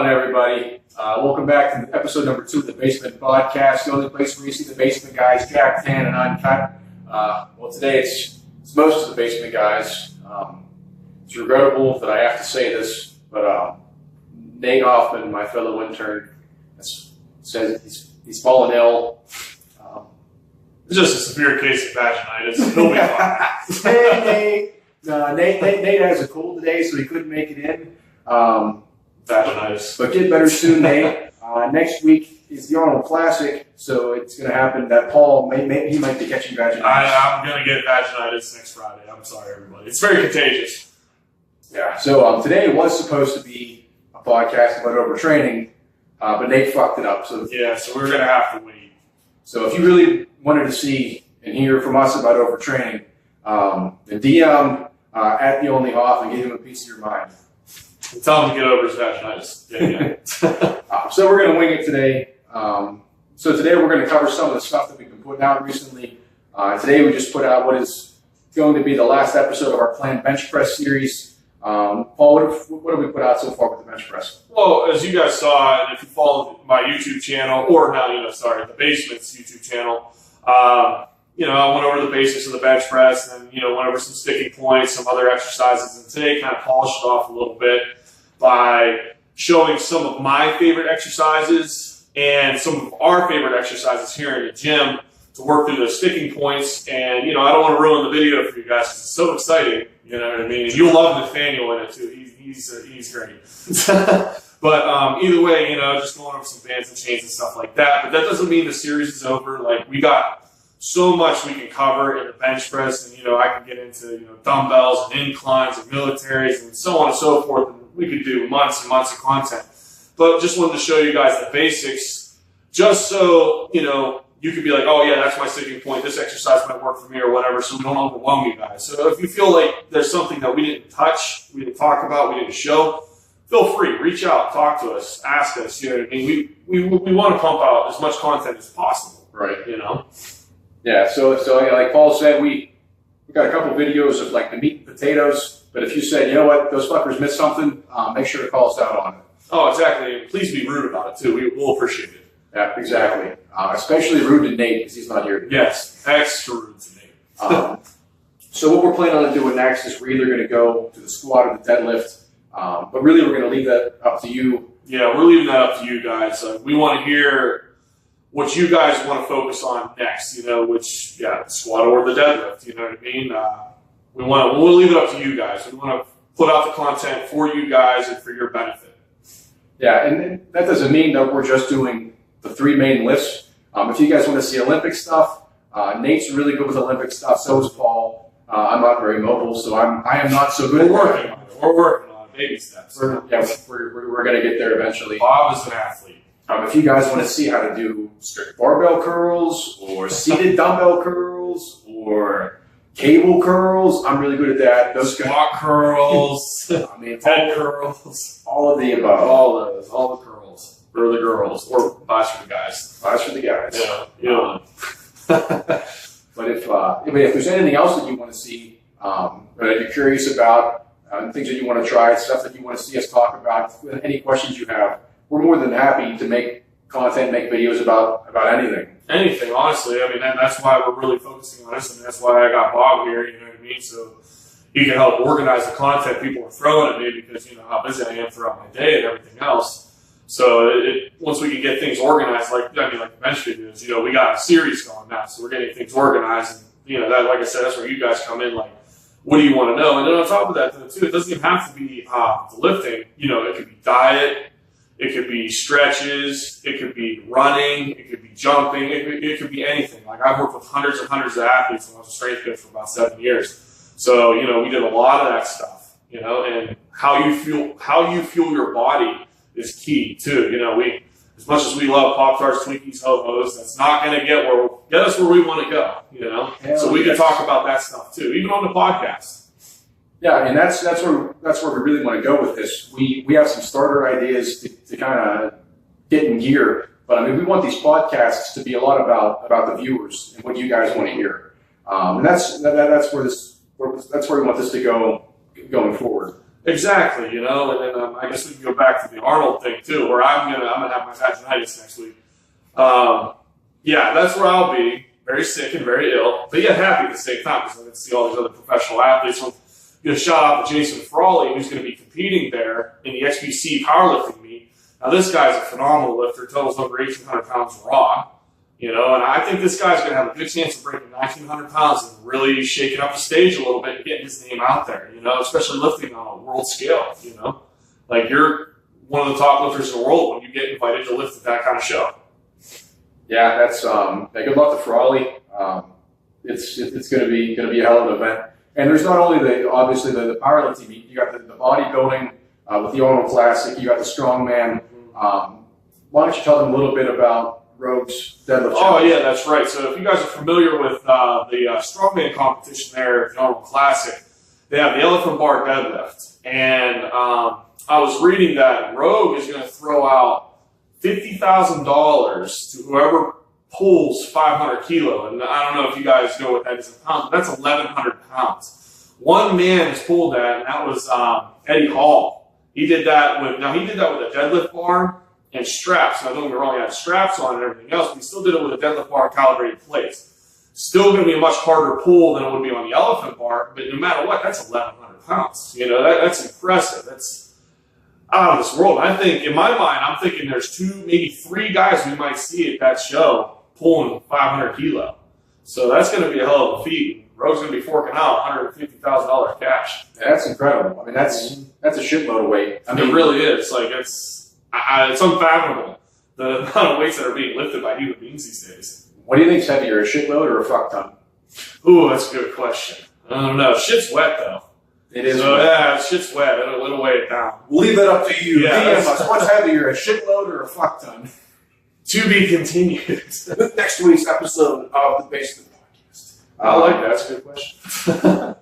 on, everybody? Welcome back to episode number 2 of the Basement Podcast, the only place where you see the Basement guys, Jack, Tan, and Uncut. Well, today it's most of the Basement guys. It's regrettable that I have to say this, but Nate Hoffman, my fellow intern, says he's fallen ill. It's just a severe case of vaginitis. He'll be fine. Hey, Nate! Nate has a cold today, so he couldn't make it in. Vaginitis. But get better soon, Nate. Next week is the Arnold Classic, so it's going to happen that Paul he might be catching vaginitis. I'm going to get vaginitis next Friday. I'm sorry, everybody. It's very contagious. Yeah. So today was supposed to be a podcast about overtraining, but Nate fucked it up. So yeah, so we're going to have to wait. So if you really wanted to see and hear from us about overtraining, then DM at the Only Hoff and give him a piece of your mind. Tell him to get over his vaginitis. Yeah. So we're going to wing it today. So today we're going to cover some of the stuff that we've been putting out recently. Today we just put out what is going to be the last episode of our planned bench press series. Paul, what have we put out so far with the bench press? Well, as you guys saw, and if you follow my YouTube channel, or now, the Basement's YouTube channel, I went over the basics of the bench press and, went over some sticking points, some other exercises, and today kind of polished it off a little bit by showing some of my favorite exercises and some of our favorite exercises here in the gym to work through those sticking points. And, I don't want to ruin the video for you guys because it's so exciting, you know what I mean? And you'll love Nathaniel in it too. He's great. But either way, just going over some bands and chains and stuff like that. But that doesn't mean the series is over. Like, we got so much we can cover in the bench press, and I can get into dumbbells and inclines and militaries and so on and so forth. And we could do months and months of content. But just wanted to show you guys the basics, just so you could be like, oh yeah, that's my sticking point. This exercise might work for me or whatever. So we don't overwhelm you guys. So if you feel like there's something that we didn't touch, we didn't talk about, we didn't show, feel free, reach out, talk to us, ask us. You know what I mean? We want to pump out as much content as possible. Right. Yeah, so like Paul said, we got a couple videos of like the meat and potatoes, but if you said, you know what, those fuckers missed something, make sure to call us out on it. Oh, exactly. Please be rude about it too. We'll appreciate it. Yeah, exactly. Especially rude to Nate because he's not here today. Yes, extra rude to Nate. So what we're planning on doing next is we're either going to go to the squat or the deadlift, but really we're going to leave that up to you. Yeah, we're leaving that up to you guys. We want to hear what you guys want to focus on next, which, the squat or the deadlift, you know what I mean? We'll leave it up to you guys. We want to put out the content for you guys and for your benefit. Yeah, and that doesn't mean that we're just doing the 3 main lifts. If you guys want to see Olympic stuff, Nate's really good with Olympic stuff, so is Paul. I'm not very mobile, so I am not so good at working on it. We're working on it, baby steps. We're going to get there eventually. Bob is an athlete. If you guys want to see how to do strict barbell curls or seated dumbbell curls or cable curls, I'm really good at that. Those squat curls, head curls, all of the above. All the curls. For the girls, or vice for the guys. Vice for the guys. Yeah. But if there's anything else that you want to see, that you're curious about, things that you want to try, stuff that you want to see us talk about, any questions you have, we're more than happy to make content, make videos about anything. Anything, honestly. I mean, that's why we're really focusing on this, and that's why I got Bob here, you know what I mean? So he can help organize the content people are throwing at me because, how busy I am throughout my day and everything else. So once we can get things organized, like the bench videos, we got a series going now, so we're getting things organized. And, that, like I said, that's where you guys come in, like, what do you want to know? And then on top of that, too, it doesn't even have to be the lifting. It could be diet. It could be stretches, it could be running, it could be jumping, it could be anything. Like, I've worked with hundreds and hundreds of athletes when I was a strength coach for about 7 years. So, we did a lot of that stuff, and how you fuel your body is key too. As much as we love Pop-Tarts, Twinkies, Ho-Hos, that's not going to get us where we want to go, So we can talk about that stuff too, even on the podcast. Yeah, and that's where we really want to go with this. We have some starter ideas to kind of get in gear, but we want these podcasts to be a lot about the viewers and what you guys want to hear. And that's where we want this to go going forward. Exactly, you know, and then I guess we can go back to the Arnold thing too, where I'm gonna have my vaginitis next week. Yeah, that's where I'll be, very sick and very ill, but yet happy at the same time because I get to see all these other professional athletes. So give a shout out to Jason Frawley, who's going to be competing there in the XBC powerlifting meet. Now this guy's a phenomenal lifter, totals over 1,800 pounds raw. You know, and I think this guy's going to have a good chance of breaking 1,900 pounds and really shaking up the stage a little bit and getting his name out there, you know, especially lifting on a world scale, you know. Like, you're one of the top lifters in the world when you get invited to lift at that kind of show. Yeah, that's good luck to Frawley. It's going to be a hell of an event. And there's not only obviously the powerlifting meet, you got the bodybuilding with the Arnold Classic, you got the strongman. Why don't you tell them a little bit about Rogue's deadlift challenge? Oh, yeah, that's right. So if you guys are familiar with the strongman competition there at the Arnold Classic, they have the elephant bar deadlift. And I was reading that Rogue is going to throw out $50,000 to whoever pulls 500 kilo. And I don't know if you guys know what that is in pounds, but that's 1,100 pounds. One man has pulled that, and that was Eddie Hall. He did that with a deadlift bar and straps. Now, don't get me wrong, he had straps on and everything else, but he still did it with a deadlift bar calibrated plates. Still going to be a much harder pull than it would be on the elephant bar, but no matter what, that's 1,100 pounds. You know, that's impressive. That's out of this world. I think, in my mind, I'm thinking there's 2, maybe 3 guys we might see at that show pulling 500 kilo. So that's going to be a hell of a feat. Rogue's going to be forking out $150,000 cash. That's incredible. I mean, that's a shitload of weight. I mean, it really is. Like, it's unfathomable, the amount of weights that are being lifted by human beings these days. What do you think's heavier, a shitload or a fuck ton? Ooh, that's a good question. I don't know. Shit's wet, though. It is. So, yeah, shit's wet. It'll weigh it down. We'll leave that up to you. Yeah, DM us. What's heavier, a shitload or a fuck ton? To be continued. Next week's episode of the Basement Podcast. I like that. That's a good question.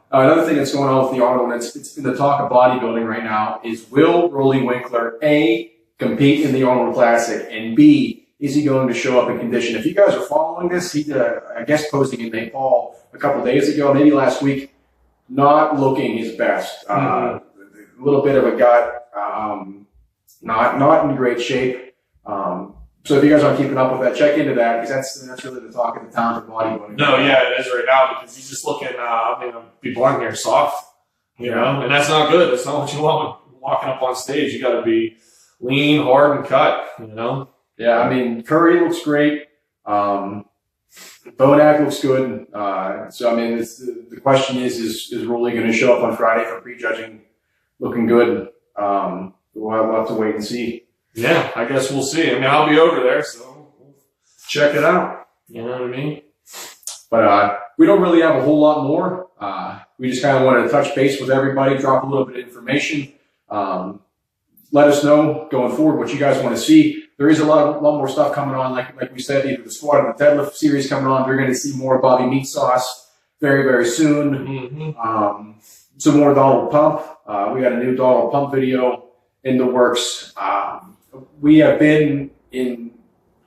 Another thing that's going on with the Arnold, and it's in the talk of bodybuilding right now, is will Rolly Winkler, A, compete in the Arnold Classic, and B, is he going to show up in condition? If you guys are following this, he did a guest posting in Nepal a couple days ago, maybe last week, not looking his best. A little bit of a gut, not in great shape. So if you guys aren't keeping up with that, check into that, because that's really the talk of the town for bodybuilding. No, yeah, it is right now, because he's just looking, be blunt here, soft, you know, and that's not good. That's not what you want when walking up on stage. You got to be lean, hard, and cut, you know. Yeah, I mean, Curry looks great. Bonak looks good. So, I mean, the question is Rolly going to show up on Friday for prejudging looking good? We'll have to wait and see. Yeah, I guess we'll see. I mean, I'll be over there, so we'll check it out. You know what I mean? But we don't really have a whole lot more. We just kind of wanted to touch base with everybody, drop a little bit of information. Let us know going forward what you guys want to see. There is a lot more stuff coming on. Like we said, either the squat and the deadlift series coming on. You're going to see more Bobby Meat Sauce very, very soon. Some more Donald Pump. We got a new Donald Pump video in the works. We have been in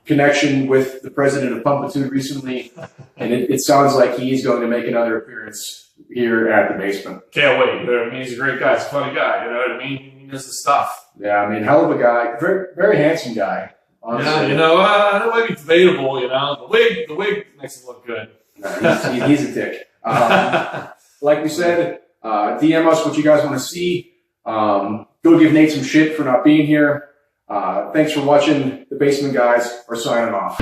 connection with the president of Pumpitude recently, and it sounds like he's going to make another appearance here at the basement. Can't wait. I mean, he's a great guy. He's a funny guy. You know what I mean? He knows the stuff. Yeah, I mean, hell of a guy. Very, very handsome guy. Honestly. Yeah, you know, that might be debatable. You know, the wig makes him look good. He's a dick. Like we said, DM us what you guys want to see. Go give Nate some shit for not being here. Thanks for watching. The Basement Guys are signing off.